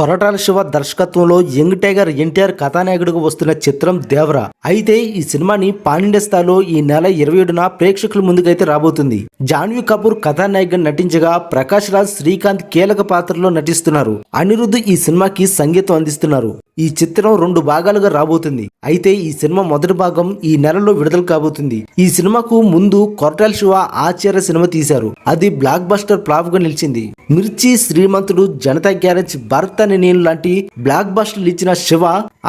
కొరటాల శివ దర్శకత్వంలో young tiger NTR కథానాయకుడిగా వస్తున్న చిత్రం దేవరా. అయితే ఈ సినిమాని పాన్ ఇండియా స్థాయిలో ఈ నెల 27న ప్రేక్షకుల ముందుకైతే రాబోతుంది. జాన్వీ కపూర్ కథానాయికగా నటించగా ప్రకాష్ రాజ్, శ్రీకాంత్ కీలక పాత్రలో నటిస్తున్నారు. అనిరుద్ధ్ ఈ సినిమాకి సంగీతం అందిస్తున్నారు. ఈ చిత్రం 2 భాగాలుగా రాబోతుంది. అయితే ఈ సినిమా మొదటి భాగం ఈ నెలలో విడుదల కాబోతుంది. ఈ సినిమాకు ముందు కొరటాల శివ ఆచార్య సినిమా తీశారు. అది బ్లాక్ బస్టర్ ఫ్లాప్ గా నిలిచింది. మిర్చి, శ్రీమంతుడు, జనతా గ్యారేజ్, భరత్ అనే నేను లాంటి బ్లాక్ బస్టర్లు ఇచ్చిన శివ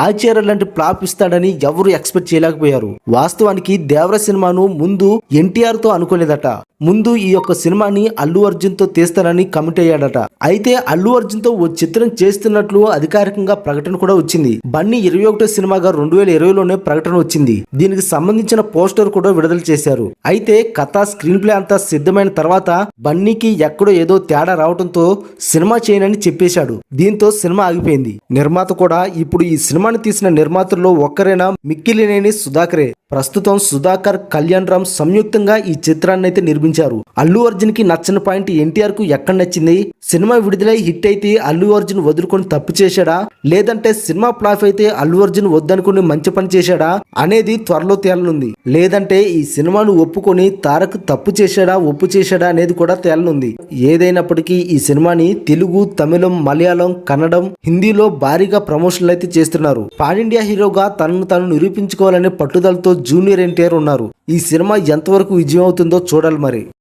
ఆచార్య లాంటి ఫ్లాప్ ఇస్తాడని ఎవరు ఎక్స్పెక్ట్ చేయలేకపోయారు. వాస్తవానికి దేవర సినిమాను ముందు ఎన్టీఆర్ తో అనుకోలేదట. ముందు ఈ యొక్క సినిమాని అల్లు అర్జున్ తో తీస్తానని కమిట్ అయ్యాడట. అయితే అల్లు అర్జున్ తో ఓ చిత్రం చేస్తున్నట్లు అధికారికంగా ప్రకటన కూడా వచ్చింది. బన్నీ 21వ సినిమాగా 2020లోనే ప్రకటన వచ్చింది. దీనికి సంబంధించిన పోస్టర్ కూడా విడుదల చేశారు. అయితే కథ, స్క్రీన్ ప్లే అంతా సిద్ధమైన తర్వాత బన్నీకి ఎక్కడో ఏదో తేడా రావడంతో సినిమా చేయనని చెప్పేశాడు. దీంతో సినిమా ఆగిపోయింది. నిర్మాత కూడా ఇప్పుడు ఈ సినిమాని తీసిన నిర్మాతల్లో ఒక్కరైనా మిక్కిలినేని సుధాకరే. ప్రస్తుతం సుధాకర్, కళ్యాణ్ రామ్ సంయుక్తంగా ఈ చిత్రాన్ని అయితే నిర్మించారు. అల్లు అర్జున్ కి నచ్చని పాయింట్ ఎన్టీఆర్ కు ఎక్కడ నచ్చింది? సినిమా విడుదలై హిట్ అయితే అల్లు అర్జున్ వదులుకొని తప్పు చేశాడా, లేదంటే సినిమా ఫ్లాప్ అయితే అల్లు అర్జున్ వద్దనుకుని మంచి పని చేశాడా అనేది త్వరలో తేలనుంది. లేదంటే ఈ సినిమాను ఒప్పుకొని తారక్ తప్పు చేశాడా, ఒప్పు చేశాడా అనేది కూడా తేలనుంది. ఏదైనప్పటికీ ఈ సినిమాని తెలుగు, తమిళం, మలయాళం, కన్నడం, హిందీలో భారీగా ప్రమోషన్లు అయితే చేస్తున్నారు. పాన్ ఇండియా హీరోగా తనను తాను నిరూపించుకోవాలనే పట్టుదలతో జూనియర్ ఎన్టీఆర్ ఉన్నారు. ఈ సినిమా ఎంతవరకు విజయం అవుతుందో చూడాలి మరి.